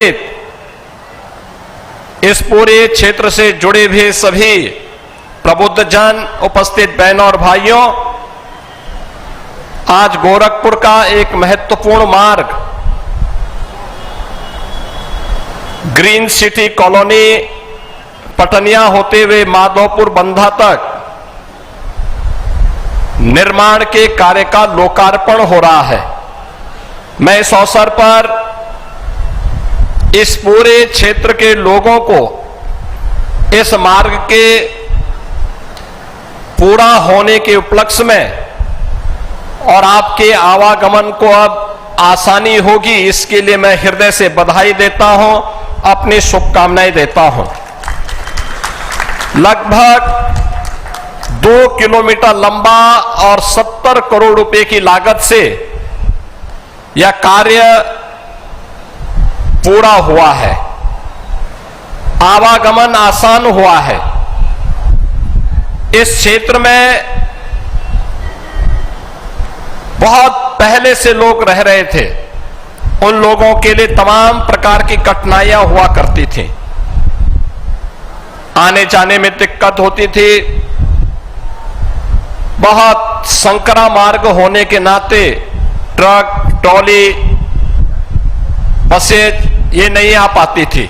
इस पूरे क्षेत्र से जुड़े हुए सभी प्रबुद्ध जन, उपस्थित बहनों और भाइयों, आज गोरखपुर का एक महत्वपूर्ण मार्ग ग्रीन सिटी कॉलोनी पटनिया होते हुए माधोपुर बंधा तक निर्माण के कार्य का लोकार्पण हो रहा है। मैं इस अवसर पर इस पूरे क्षेत्र के लोगों को इस मार्ग के पूरा होने के उपलक्ष्य में और आपके आवागमन को अब आसानी होगी, इसके लिए मैं हृदय से बधाई देता हूं, अपनी शुभकामनाएं देता हूं। लगभग 2 किलोमीटर लंबा और 70 करोड़ रुपए की लागत से यह कार्य पूरा हुआ है। आवागमन आसान हुआ है। इस क्षेत्र में बहुत पहले से लोग रह रहे थे। उन लोगों के लिए तमाम प्रकार की कठिनाइयां हुआ करती थी। आने जाने में दिक्कत होती थी। बहुत संकरा मार्ग होने के नाते ट्रक, ट्रॉली, बसें ये नहीं आ पाती थी।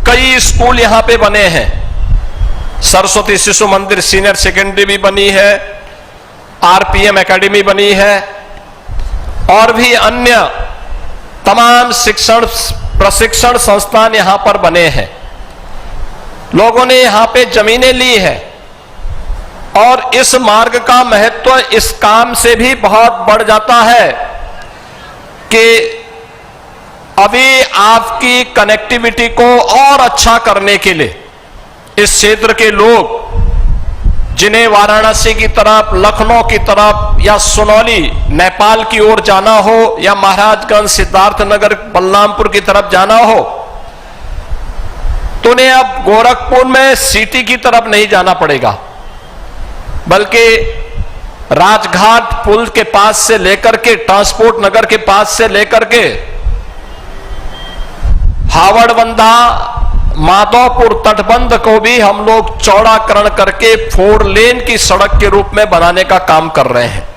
कई स्कूल यहां पे बने हैं। सरस्वती शिशु मंदिर सीनियर सेकेंडरी भी बनी है, आरपीएम एकेडमी बनी है और भी अन्य तमाम शिक्षण प्रशिक्षण संस्थान यहां पर बने हैं। लोगों ने यहां पे जमीनें ली है और इस मार्ग का महत्व इस काम से भी बहुत बढ़ जाता है कि अभी आपकी कनेक्टिविटी को और अच्छा करने के लिए इस क्षेत्र के लोग जिन्हें वाराणसी की तरफ, लखनऊ की तरफ या सुनौली नेपाल की ओर जाना हो या महाराजगंज, सिद्धार्थनगर, बलरामपुर की तरफ जाना हो, तो उन्हें अब गोरखपुर में सिटी की तरफ नहीं जाना पड़ेगा, बल्कि राजघाट पुल के पास से लेकर के ट्रांसपोर्ट नगर के पास से लेकर के हावड़बंधा, माधोपुर तटबंध को भी हम लोग चौड़ाकरण करके 4 लेन की सड़क के रूप में बनाने का काम कर रहे हैं,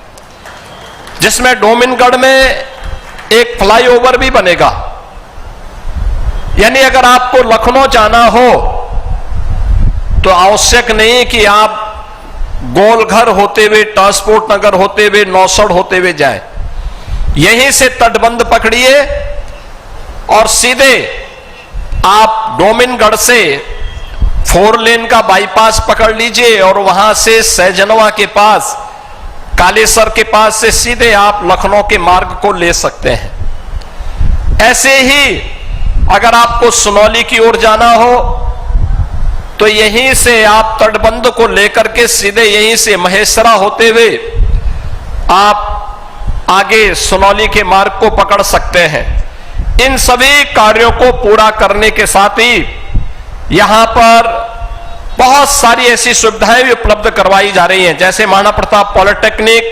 जिसमें डोमिनगढ़ में एक फ्लाईओवर भी बनेगा। यानी अगर आपको लखनऊ जाना हो तो आवश्यक नहीं कि आप गोलघर होते हुए, ट्रांसपोर्ट नगर होते हुए, नौसड़ होते हुए जाएं। यहीं से तटबंध पकड़िए और सीधे आप डोमिनगढ़ से 4 लेन का बाईपास पकड़ लीजिए और वहां से सहजनवा के पास, कालेसर के पास से सीधे आप लखनऊ के मार्ग को ले सकते हैं। ऐसे ही अगर आपको सुनौली की ओर जाना हो तो यहीं से आप तटबंध को लेकर के सीधे यहीं से महेसरा होते हुए आप आगे सुनौली के मार्ग को पकड़ सकते हैं। इन सभी कार्यों को पूरा करने के साथ ही यहां पर बहुत सारी ऐसी सुविधाएं भी उपलब्ध करवाई जा रही हैं, जैसे महाराणा प्रताप पॉलिटेक्निक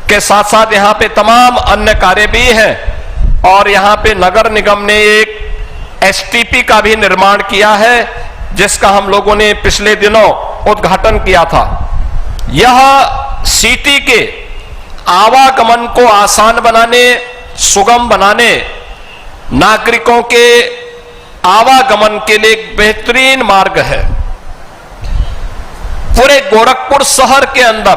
के साथ साथ यहां पे तमाम अन्य कार्य भी हैं। और यहां पे नगर निगम ने एक एसटीपी का भी निर्माण किया है, जिसका हम लोगों ने पिछले दिनों उद्घाटन किया था। यह सिटी के आवागमन को आसान बनाने, सुगम बनाने, नागरिकों के आवागमन के लिए एक बेहतरीन मार्ग है। पूरे गोरखपुर शहर के अंदर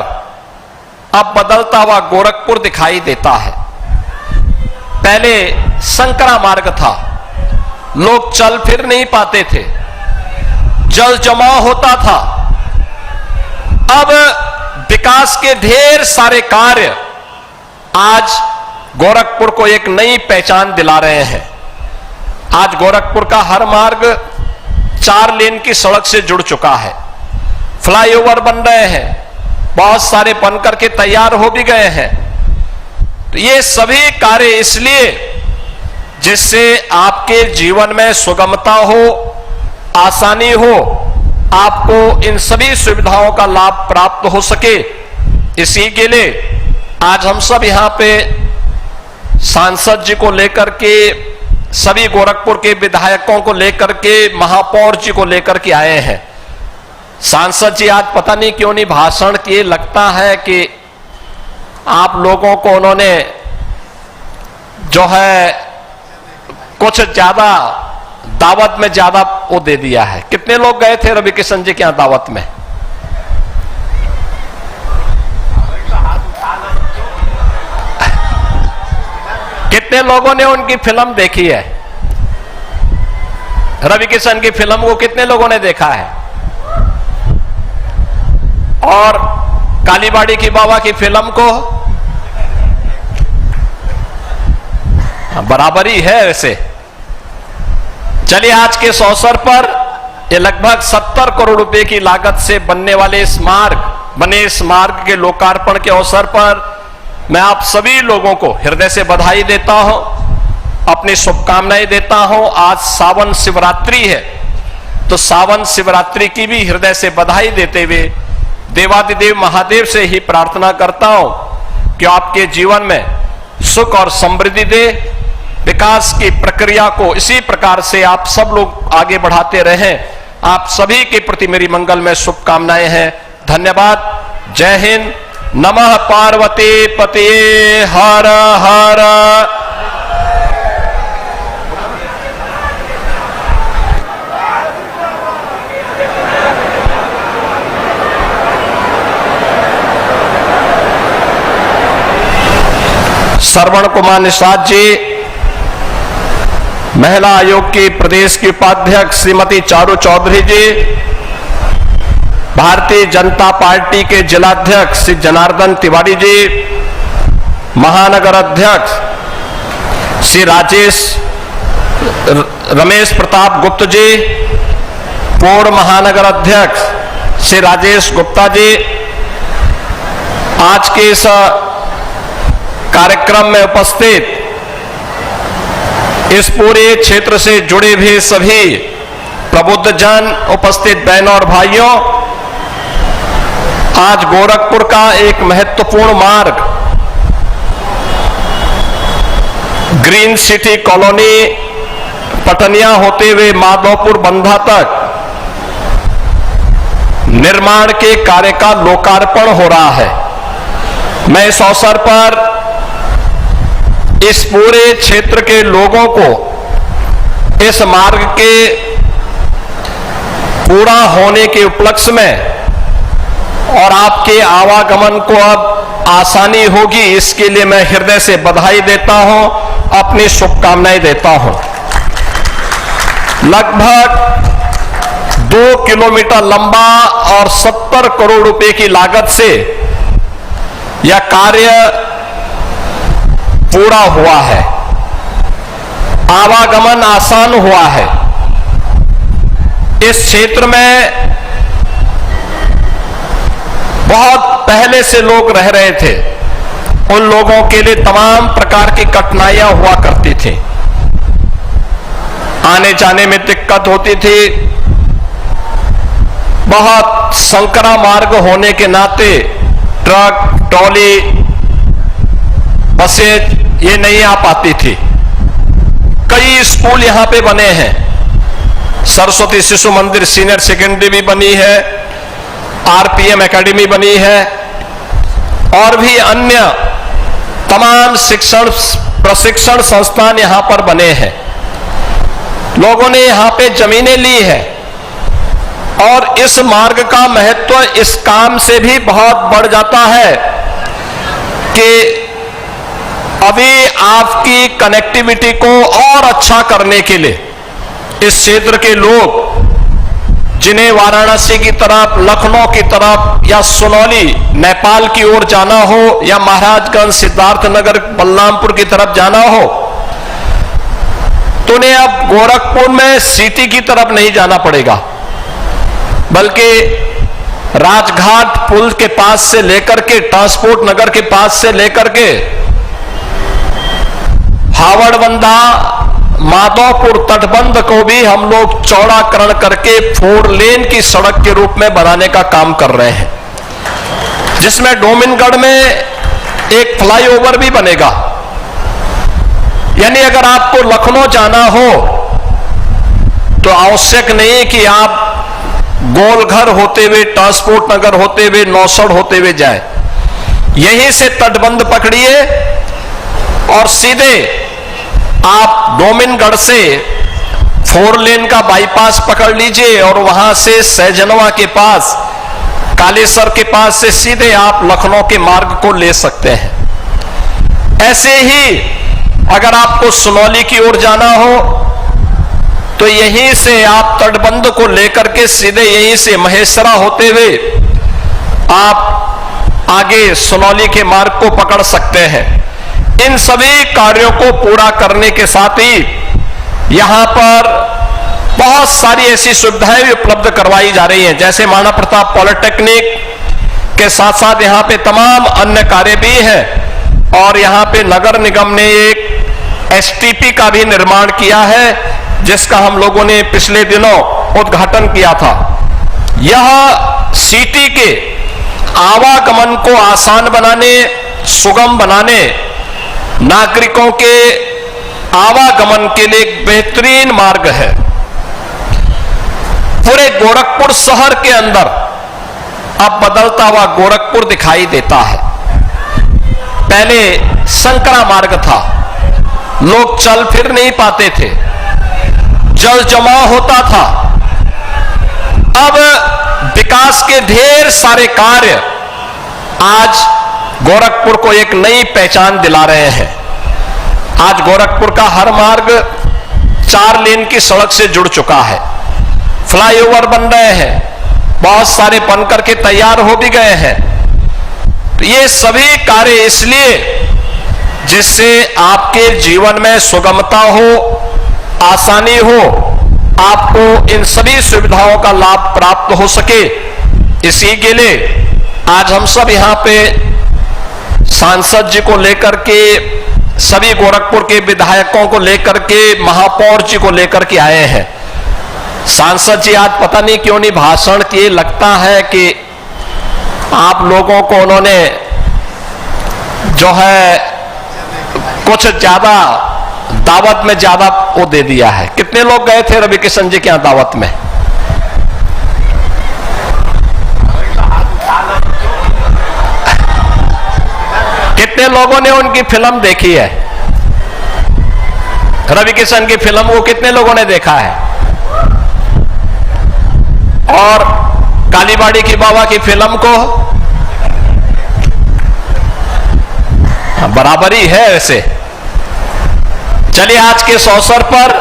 अब बदलता हुआ गोरखपुर दिखाई देता है। पहले संकरा मार्ग था, लोग चल फिर नहीं पाते थे, जल जमाव होता था। अब विकास के ढेर सारे कार्य आज गोरखपुर को एक नई पहचान दिला रहे हैं। आज गोरखपुर का हर मार्ग 4 लेन की सड़क से जुड़ चुका है। फ्लाईओवर बन रहे हैं, बहुत सारे बनकर के तैयार हो भी गए हैं। तो ये सभी कार्य इसलिए जिससे आपके जीवन में सुगमता हो, आसानी हो, आपको इन सभी सुविधाओं का लाभ प्राप्त हो सके। इसी के लिए आज हम सब यहां पे सांसद जी को लेकर के सभी गोरखपुर के विधायकों को लेकर के, महापौर जी को लेकर के आए हैं। सांसद जी आज पता नहीं क्यों नहीं भाषण किए, लगता है कि आप लोगों को उन्होंने जो है कुछ ज्यादा दावत में ज्यादा वो दे दिया है। कितने लोग गए थे रवि किशन जी के यहां दावत में? कितने लोगों ने उनकी फिल्म देखी है? रवि किशन की फिल्म को कितने लोगों ने देखा है? और कालीबाड़ी की बाबा की फिल्म को बराबरी है वैसे। चलिए, आज के इस अवसर पर ये लगभग 70 करोड़ रुपए की लागत से बनने वाले इस मार्ग के लोकार्पण के अवसर पर मैं आप सभी लोगों को हृदय से बधाई देता हूं, अपनी शुभकामनाएं देता हूं। आज सावन शिवरात्रि है, तो सावन शिवरात्रि की भी हृदय से बधाई देते हुए देवादिदेव महादेव से ही प्रार्थना करता हूं कि आपके जीवन में सुख और समृद्धि दे, विकास की प्रक्रिया को इसी प्रकार से आप सब लोग आगे बढ़ाते रहें। आप सभी के प्रति मेरी मंगल में शुभकामनाएं हैं। धन्यवाद। जय हिंद। नमः पार्वती पतिये हर हर। श्रवण कुमार निषाद जी, महिला आयोग की प्रदेश की उपाध्यक्ष श्रीमती चारू चौधरी जी, भारतीय जनता पार्टी के जिलाध्यक्ष श्री जनार्दन तिवारी जी, महानगर अध्यक्ष श्री रमेश प्रताप गुप्त जी, पूर्व महानगर अध्यक्ष श्री राजेश गुप्ता जी, आज के इस कार्यक्रम में उपस्थित इस पूरे क्षेत्र से जुड़े हुए सभी प्रबुद्ध जन, उपस्थित बहनों और भाइयों, आज गोरखपुर का एक महत्वपूर्ण मार्ग ग्रीन सिटी कॉलोनी पटनिया होते हुए माधवपुर बंधा तक निर्माण के कार्य का लोकार्पण हो रहा है। मैं इस अवसर पर इस पूरे क्षेत्र के लोगों को इस मार्ग के पूरा होने के उपलक्ष्य में और आपके आवागमन को अब आसानी होगी, इसके लिए मैं हृदय से बधाई देता हूं, अपनी शुभकामनाएं देता हूं। लगभग 2 किलोमीटर लंबा और 70 करोड़ रुपए की लागत से यह कार्य पूरा हुआ है। आवागमन आसान हुआ है। इस क्षेत्र में बहुत पहले से लोग रह रहे थे, उन लोगों के लिए तमाम प्रकार की कठिनाइयां हुआ करती थी। आने जाने में दिक्कत होती थी। बहुत संकरा मार्ग होने के नाते ट्रक, ट्रॉली, बसें ये नहीं आ पाती थी। कई स्कूल यहां पे बने हैं। सरस्वती शिशु मंदिर सीनियर सेकेंडरी भी बनी है, आरपीएम एकेडमी बनी है और भी अन्य तमाम प्रशिक्षण संस्थान यहां पर बने हैं। लोगों ने यहां पे जमीनें ली है और इस मार्ग का महत्व इस काम से भी बहुत बढ़ जाता है कि अभी आपकी कनेक्टिविटी को और अच्छा करने के लिए इस क्षेत्र के लोग जिन्हें वाराणसी की तरफ, लखनऊ की तरफ या सुनौली नेपाल की ओर जाना हो या महाराजगंज, सिद्धार्थनगर, बलरामपुर की तरफ जाना हो, तो उन्हें अब गोरखपुर में सिटी की तरफ नहीं जाना पड़ेगा, बल्कि राजघाट पुल के पास से लेकर के ट्रांसपोर्ट नगर के पास से लेकर के हावड़बंधा, माधवपुर तटबंध को भी हम लोग चौड़ाकरण करके 4 लेन की सड़क के रूप में बनाने का काम कर रहे हैं, जिसमें डोमिनगढ़ में एक फ्लाईओवर भी बनेगा। यानी अगर आपको लखनऊ जाना हो तो आवश्यक नहीं कि आप गोलघर होते हुए, ट्रांसपोर्ट नगर होते हुए, नौसड़ होते हुए जाए। यहीं से तटबंध पकड़िए और सीधे आप डोमिनगढ़ से 4 लेन का बाईपास पकड़ लीजिए और वहां से सहजनवा के पास, कालेसर के पास से सीधे आप लखनऊ के मार्ग को ले सकते हैं। ऐसे ही अगर आपको सुनौली की ओर जाना हो तो यहीं से आप तटबंध को लेकर के सीधे यहीं से महेसरा होते हुए आप आगे सुनौली के मार्ग को पकड़ सकते हैं। इन सभी कार्यों को पूरा करने के साथ ही यहां पर बहुत सारी ऐसी सुविधाएं भी उपलब्ध करवाई जा रही हैं, जैसे महाराणा प्रताप पॉलिटेक्निक के साथ साथ यहां पे तमाम अन्य कार्य भी हैं। और यहां पे नगर निगम ने एक एसटीपी का भी निर्माण किया है, जिसका हम लोगों ने पिछले दिनों उद्घाटन किया था। यह सिटी के आवागमन को आसान बनाने, सुगम बनाने, नागरिकों के आवागमन के लिए एक बेहतरीन मार्ग है। पूरे गोरखपुर शहर के अंदर अब बदलता हुआ गोरखपुर दिखाई देता है। पहले संकरा मार्ग था, लोग चल फिर नहीं पाते थे, जल जमाव होता था। अब विकास के ढेर सारे कार्य आज गोरखपुर को एक नई पहचान दिला रहे हैं। आज गोरखपुर का हर मार्ग 4 लेन की सड़क से जुड़ चुका है, फ्लाईओवर बन रहे हैं, बहुत सारे बनकर के तैयार हो भी गए हैं। तो ये सभी कार्य इसलिए जिससे आपके जीवन में सुगमता हो, आसानी हो, आपको इन सभी सुविधाओं का लाभ प्राप्त हो सके। इसी के लिए आज हम सब यहां पे सांसद जी को लेकर के, सभी गोरखपुर के विधायकों को लेकर के, महापौर जी को लेकर के आए हैं। सांसद जी आज पता नहीं क्यों नहीं भाषण किए, लगता है कि आप लोगों को उन्होंने जो है कुछ ज्यादा दावत में ज्यादा वो दे दिया है। कितने लोग गए थे रवि किशन जी के यहां दावत में? कितने लोगों ने उनकी फिल्म देखी है? रवि किशन की फिल्म को कितने लोगों ने देखा है? और कालीबाड़ी की बाबा की फिल्म को बराबरी है वैसे। चलिए, आज के इस अवसर पर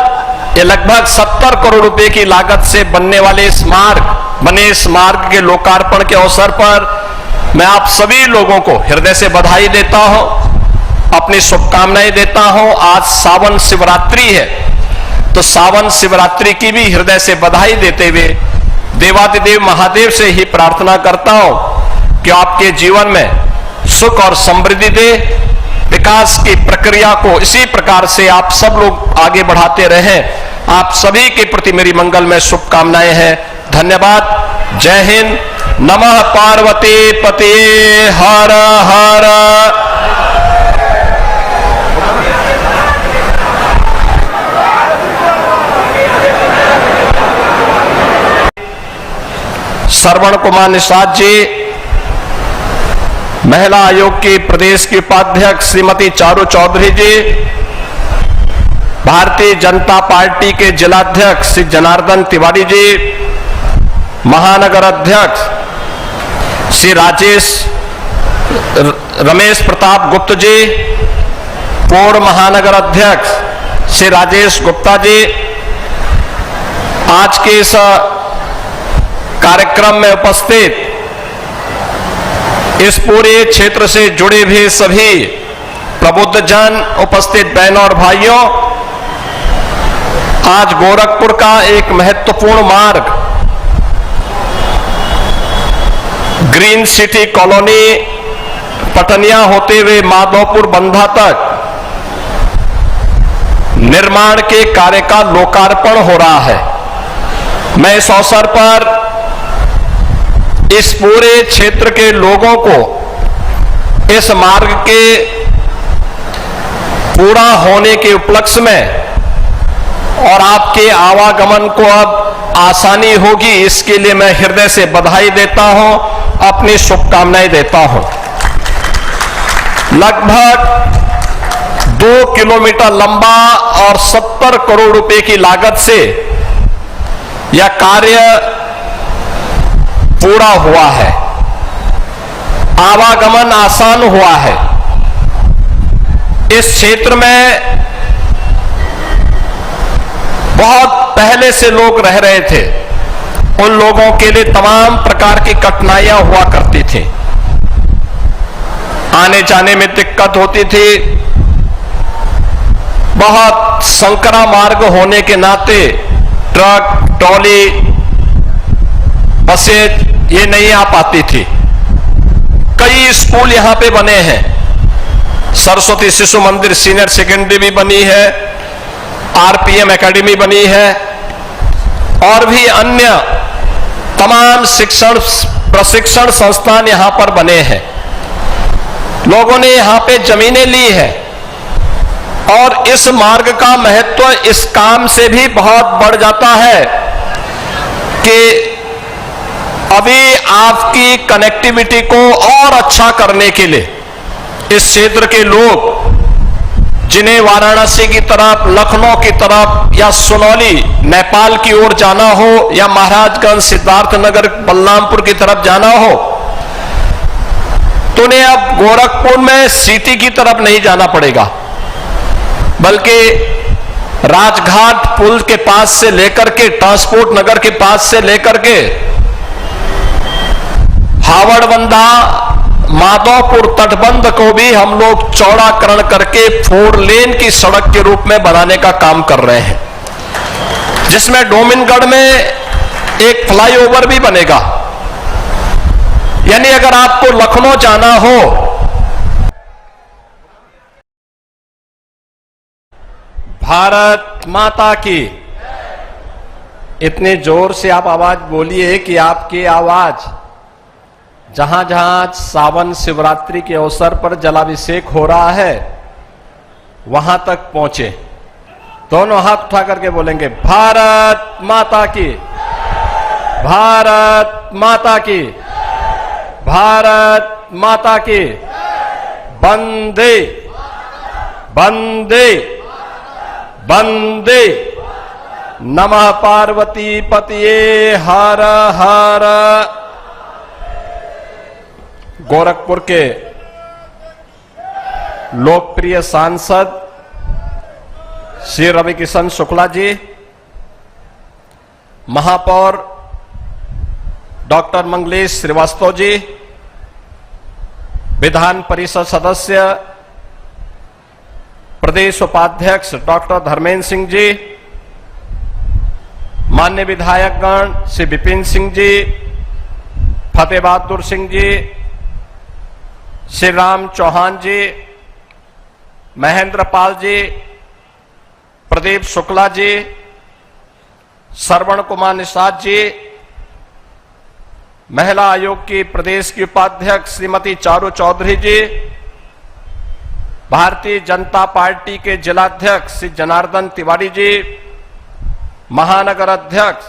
ये लगभग 70 करोड़ रुपए की लागत से बनने वाले इस मार्ग के लोकार्पण के अवसर पर मैं आप सभी लोगों को हृदय से बधाई देता हूं, अपनी शुभकामनाएं देता हूं। आज सावन शिवरात्रि है, तो सावन शिवरात्रि की भी हृदय से बधाई देते हुए देवादिदेव महादेव से ही प्रार्थना करता हूं कि आपके जीवन में सुख और समृद्धि दे, विकास की प्रक्रिया को इसी प्रकार से आप सब लोग आगे बढ़ाते रहें। आप सभी के प्रति मेरी मंगलमय शुभकामनाएं हैं। धन्यवाद। जय हिंद। नमः पार्वती पते हर हर। श्रवण कुमार निषाद जी, महिला आयोग की प्रदेश की उपाध्यक्ष श्रीमती चारू चौधरी जी, भारतीय जनता पार्टी के जिलाध्यक्ष श्री जनार्दन तिवारी जी, महानगर अध्यक्ष श्री रमेश प्रताप गुप्ता जी, पूर्व महानगर अध्यक्ष श्री राजेश गुप्ता जी, आज के इस कार्यक्रम में उपस्थित इस पूरे क्षेत्र से जुड़े हुए सभी प्रबुद्ध जन, उपस्थित बहनों और भाइयों, आज गोरखपुर का एक महत्वपूर्ण मार्ग ग्रीन सिटी कॉलोनी पटनिया होते हुए माधवपुर बंधा तक निर्माण के कार्य का लोकार्पण हो रहा है। मैं इस अवसर पर इस पूरे क्षेत्र के लोगों को इस मार्ग के पूरा होने के उपलक्ष्य में और आपके आवागमन को अब आसानी होगी, इसके लिए मैं हृदय से बधाई देता हूं, अपनी शुभकामनाएं देता हूं। लगभग 2 किलोमीटर लंबा और 70 करोड़ रुपए की लागत से यह कार्य पूरा हुआ है, आवागमन आसान हुआ है। इस क्षेत्र में बहुत पहले से लोग रह रहे थे, उन लोगों के लिए तमाम प्रकार की कठिनाइयां हुआ करती थी, आने जाने में दिक्कत होती थी। बहुत संकरा मार्ग होने के नाते ट्रक, ट्रॉली, बसें ये नहीं आ पाती थी। कई स्कूल यहां पे बने हैं, सरस्वती शिशु मंदिर सीनियर सेकेंडरी भी बनी है, आरपीएम एकेडमी बनी है और भी अन्य तमाम प्रशिक्षण संस्थान यहां पर बने हैं। लोगों ने यहां पे जमीनें ली है और इस मार्ग का महत्व इस काम से भी बहुत बढ़ जाता है कि अभी आपकी कनेक्टिविटी को और अच्छा करने के लिए इस क्षेत्र के लोग जिन्हें वाराणसी की तरफ, लखनऊ की तरफ या सुनौली नेपाल की ओर जाना हो या महाराजगंज, सिद्धार्थनगर, बलरामपुर की तरफ जाना हो, तो उन्हें अब गोरखपुर में सिटी की तरफ नहीं जाना पड़ेगा, बल्कि राजघाट पुल के पास से लेकर के ट्रांसपोर्ट नगर के पास से लेकर के हावड़बंदा, माधवपुर तटबंध को भी हम लोग चौड़ाकरण करके 4 लेन की सड़क के रूप में बनाने का काम कर रहे हैं, जिसमें डोमिनगढ़ में एक फ्लाईओवर भी बनेगा। यानी अगर आपको लखनऊ जाना हो, भारत माता की, इतने जोर से आप आवाज बोलिए कि आपकी आवाज जहां जहां सावन शिवरात्रि के अवसर पर जलाभिषेक हो रहा है वहां तक पहुंचे। दोनों हाथ उठा करके बोलेंगे भारत माता की, भारत माता की, भारत माता की, वंदे वंदे वंदे। नमः पार्वती पतिये हर हर। गोरखपुर के लोकप्रिय सांसद श्री रविकिशन शुक्ला जी, महापौर डॉक्टर मंगलेश श्रीवास्तव जी, विधान परिषद सदस्य प्रदेश उपाध्यक्ष डॉक्टर धर्मेंद्र सिंह जी, माननीय विधायकगण श्री विपिन सिंह जी, फतेह बहादुर सिंह जी, श्री राम चौहान जी, महेंद्र पाल जी, प्रदीप शुक्ला जी, श्रवण कुमार निषाद जी, महिला आयोग की प्रदेश की उपाध्यक्ष श्रीमती चारू चौधरी जी, भारतीय जनता पार्टी के जिलाध्यक्ष श्री जनार्दन तिवारी जी, महानगर अध्यक्ष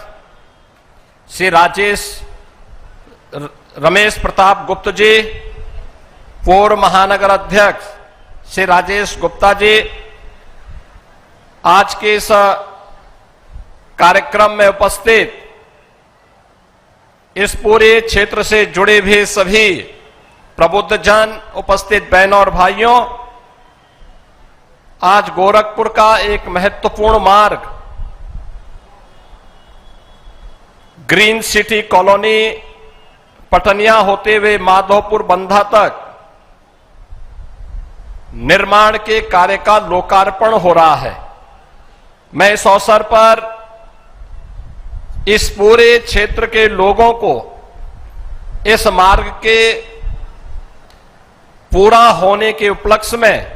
श्री रमेश प्रताप गुप्त जी, पूर्व महानगर अध्यक्ष श्री राजेश गुप्ता जी, आज के इस कार्यक्रम में उपस्थित इस पूरे क्षेत्र से जुड़े हुए सभी प्रबुद्ध जन, उपस्थित बहनों और भाइयों, आज गोरखपुर का एक महत्वपूर्ण मार्ग ग्रीन सिटी कॉलोनी पटनिया होते हुए माधवपुर बंधा तक निर्माण के कार्य का लोकार्पण हो रहा है। मैं इस अवसर पर इस पूरे क्षेत्र के लोगों को इस मार्ग के पूरा होने के उपलक्ष्य में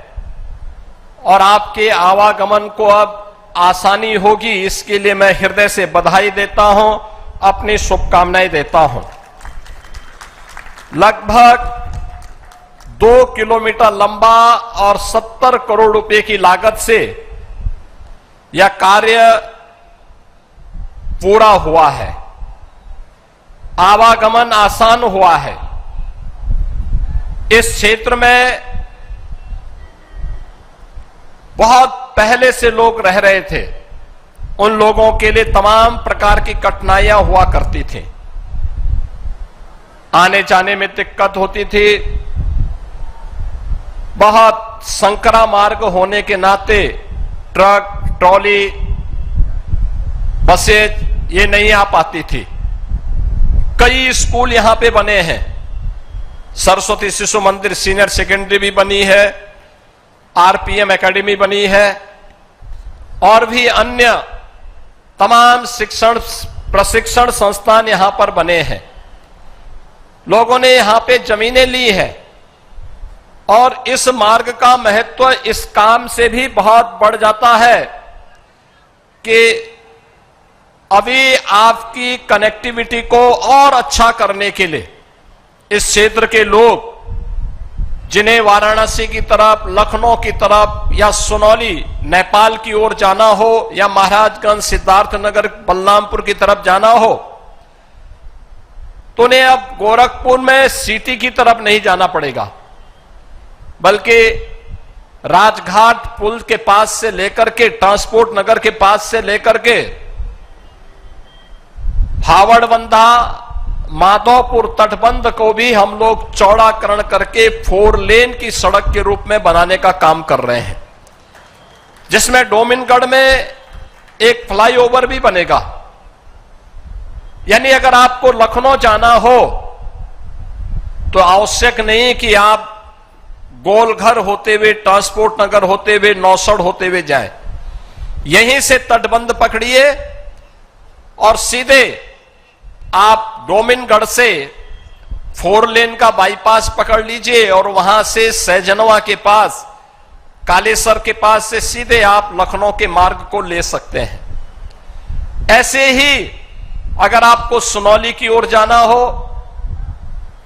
और आपके आवागमन को अब आसानी होगी, इसके लिए मैं हृदय से बधाई देता हूं, अपनी शुभकामनाएं देता हूं। लगभग 2 किलोमीटर लंबा और 70 करोड़ रुपए की लागत से यह कार्य पूरा हुआ है। आवागमन आसान हुआ है। इस क्षेत्र में बहुत पहले से लोग रह रहे थे। उन लोगों के लिए तमाम प्रकार की कठिनाइयां हुआ करती थी। आने जाने में दिक्कत होती थी। बहुत संकरा मार्ग होने के नाते ट्रक, ट्रॉली, बसें ये नहीं आ पाती थी। कई स्कूल यहां पे बने हैं। सरस्वती शिशु मंदिर सीनियर सेकेंडरी भी बनी है, आरपीएम एकेडमी बनी है और भी अन्य तमाम शिक्षण प्रशिक्षण संस्थान यहां पर बने हैं। लोगों ने यहां पे जमीनें ली है और इस मार्ग का महत्व इस काम से भी बहुत बढ़ जाता है कि अभी आपकी कनेक्टिविटी को और अच्छा करने के लिए इस क्षेत्र के लोग जिन्हें वाराणसी की तरफ, लखनऊ की तरफ या सुनौली नेपाल की ओर जाना हो या महाराजगंज, सिद्धार्थनगर, बलरामपुर की तरफ जाना हो, तो उन्हें अब गोरखपुर में सिटी की तरफ नहीं जाना पड़ेगा, बल्कि राजघाट पुल के पास से लेकर के ट्रांसपोर्ट नगर के पास से लेकर के हावड़बंधा, माधोपुर तटबंध को भी हम लोग चौड़ाकरण करके 4 लेन की सड़क के रूप में बनाने का काम कर रहे हैं, जिसमें डोमिनगढ़ में एक फ्लाईओवर भी बनेगा। यानी अगर आपको लखनऊ जाना हो तो आवश्यक नहीं कि आप गोलघर होते हुए, ट्रांसपोर्ट नगर होते हुए, नौसड़ होते हुए जाएं। यहीं से तटबंध पकड़िए और सीधे आप डोमिनगढ़ से 4 लेन का बाईपास पकड़ लीजिए और वहां से सहजनवा के पास, कालेसर के पास से सीधे आप लखनऊ के मार्ग को ले सकते हैं। ऐसे ही अगर आपको सुनौली की ओर जाना हो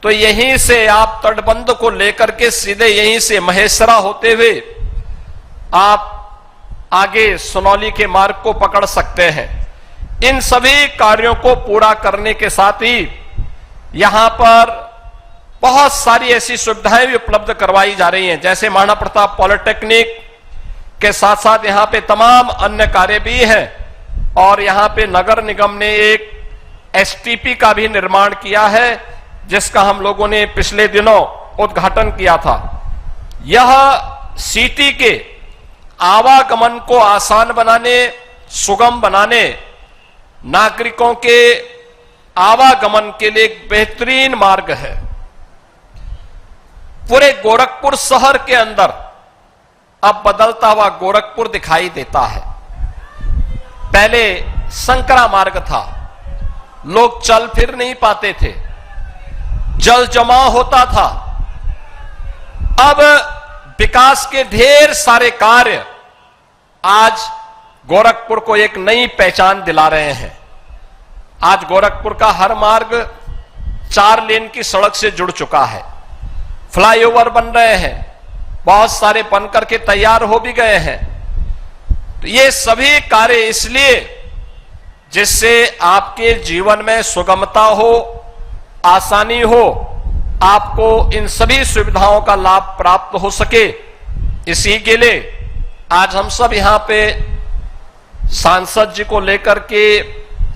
तो यहीं से आप तटबंध को लेकर के सीधे यहीं से महेसरा होते हुए आप आगे सुनौली के मार्ग को पकड़ सकते हैं। इन सभी कार्यों को पूरा करने के साथ ही यहां पर बहुत सारी ऐसी सुविधाएं भी उपलब्ध करवाई जा रही हैं, जैसे महाराणा प्रताप पॉलिटेक्निक के साथ साथ यहां पे तमाम अन्य कार्य भी हैं और यहां पे नगर निगम ने एक एसटीपी का भी निर्माण किया है, जिसका हम लोगों ने पिछले दिनों उद्घाटन किया था। यह सिटी के आवागमन को आसान बनाने, सुगम बनाने, नागरिकों के आवागमन के लिए एक बेहतरीन मार्ग है। पूरे गोरखपुर शहर के अंदर अब बदलता हुआ गोरखपुर दिखाई देता है। पहले संकरा मार्ग था, लोग चल फिर नहीं पाते थे, जल जमाव होता था। अब विकास के ढेर सारे कार्य आज गोरखपुर को एक नई पहचान दिला रहे हैं। आज गोरखपुर का हर मार्ग 4 लेन की सड़क से जुड़ चुका है। फ्लाईओवर बन रहे हैं, बहुत सारे बनकर के तैयार हो भी गए हैं। तो ये सभी कार्य इसलिए जिससे आपके जीवन में सुगमता हो, आसानी हो, आपको इन सभी सुविधाओं का लाभ प्राप्त हो सके। इसी के लिए आज हम सब यहां पे सांसद जी को लेकर के,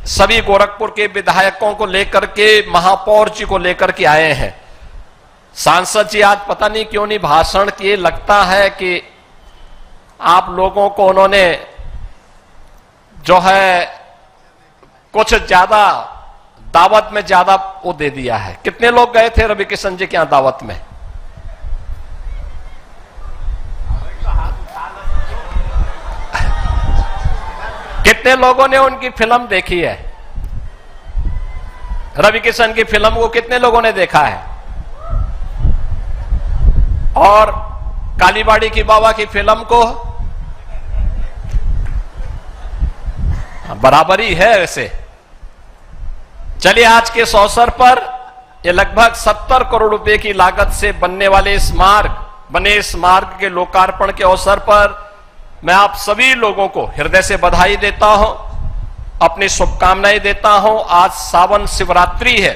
सभी गोरखपुर के विधायकों को लेकर के, महापौर जी को लेकर के आए हैं। सांसद जी आज पता नहीं क्यों नहीं भाषण किए, लगता है कि आप लोगों को उन्होंने जो है कुछ ज्यादा दावत में ज्यादा वो दे दिया है। कितने लोग गए थे रवि किशन जी के यहां दावत में? कितने लोगों ने उनकी फिल्म देखी है? रवि किशन की फिल्म को कितने लोगों ने देखा है? और कालीबाड़ी की बाबा की फिल्म को बराबरी है। वैसे चलिए आज के इस अवसर पर ये लगभग 70 करोड़ रुपए की लागत से बनने वाले इस मार्ग के लोकार्पण के अवसर पर मैं आप सभी लोगों को हृदय से बधाई देता हूं, अपनी शुभकामनाएं देता हूं। आज सावन शिवरात्रि है,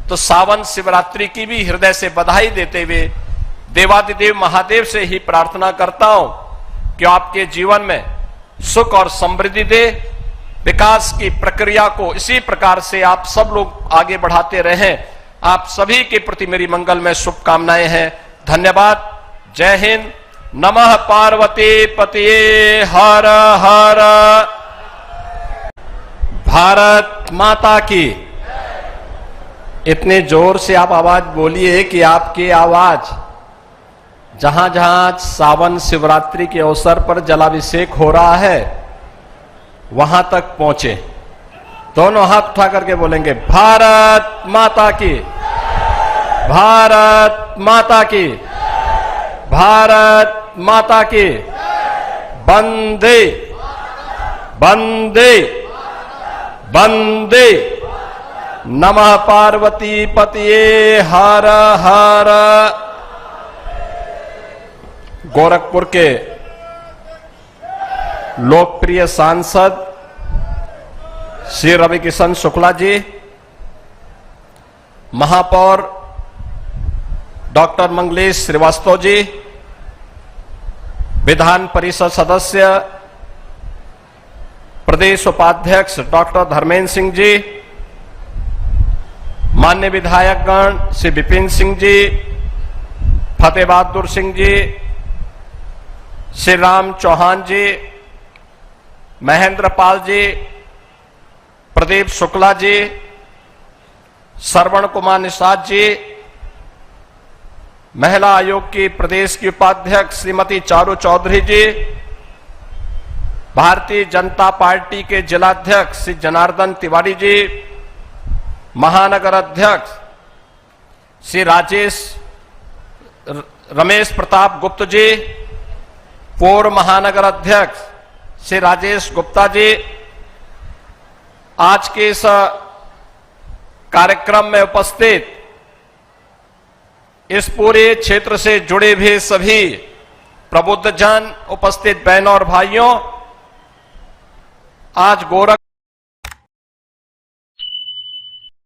तो सावन शिवरात्रि की भी हृदय से बधाई देते हुए देवादिदेव महादेव से ही प्रार्थना करता हूं कि आपके जीवन में सुख और समृद्धि दे, विकास की प्रक्रिया को इसी प्रकार से आप सब लोग आगे बढ़ाते रहें। आप सभी के प्रति मेरी मंगलमय शुभकामनाएं हैं। धन्यवाद। जय हिंद। नमः पार्वती पतिये हर हर। भारत माता की। इतने जोर से आप आवाज बोलिए कि आपकी आवाज जहां जहां सावन शिवरात्रि के अवसर पर जलाभिषेक हो रहा है वहां तक पहुंचे। दोनों हाथ उठा करके बोलेंगे भारत माता की, भारत माता की, भारत माता की। वंदे वंदे वंदे। नमः पार्वती पतिये हर हर। गोरखपुर के लोकप्रिय सांसद श्री रविकिशन शुक्ला जी, महापौर डॉक्टर मंगलेश श्रीवास्तव जी, विधान परिषद सदस्य प्रदेश उपाध्यक्ष डॉक्टर धर्मेंद्र सिंह जी, माननीय विधायकगण श्री विपिन सिंह जी, फतेह बहादुर सिंह जी, श्री राम चौहान जी, महेंद्र पाल जी, प्रदीप शुक्ला जी, श्रवण कुमार निषाद जी, महिला आयोग की प्रदेश की उपाध्यक्ष श्रीमती चारू चौधरी जी, भारतीय जनता पार्टी के जिलाध्यक्ष श्री जनार्दन तिवारी जी, महानगर अध्यक्ष श्री रमेश प्रताप गुप्त जी, पूर्व महानगर अध्यक्ष श्री राजेश गुप्ता जी, आज के इस कार्यक्रम में उपस्थित इस पूरे क्षेत्र से जुड़े हुए सभी प्रबुद्ध जन, उपस्थित बहनों और भाइयों, आज गोरखपुर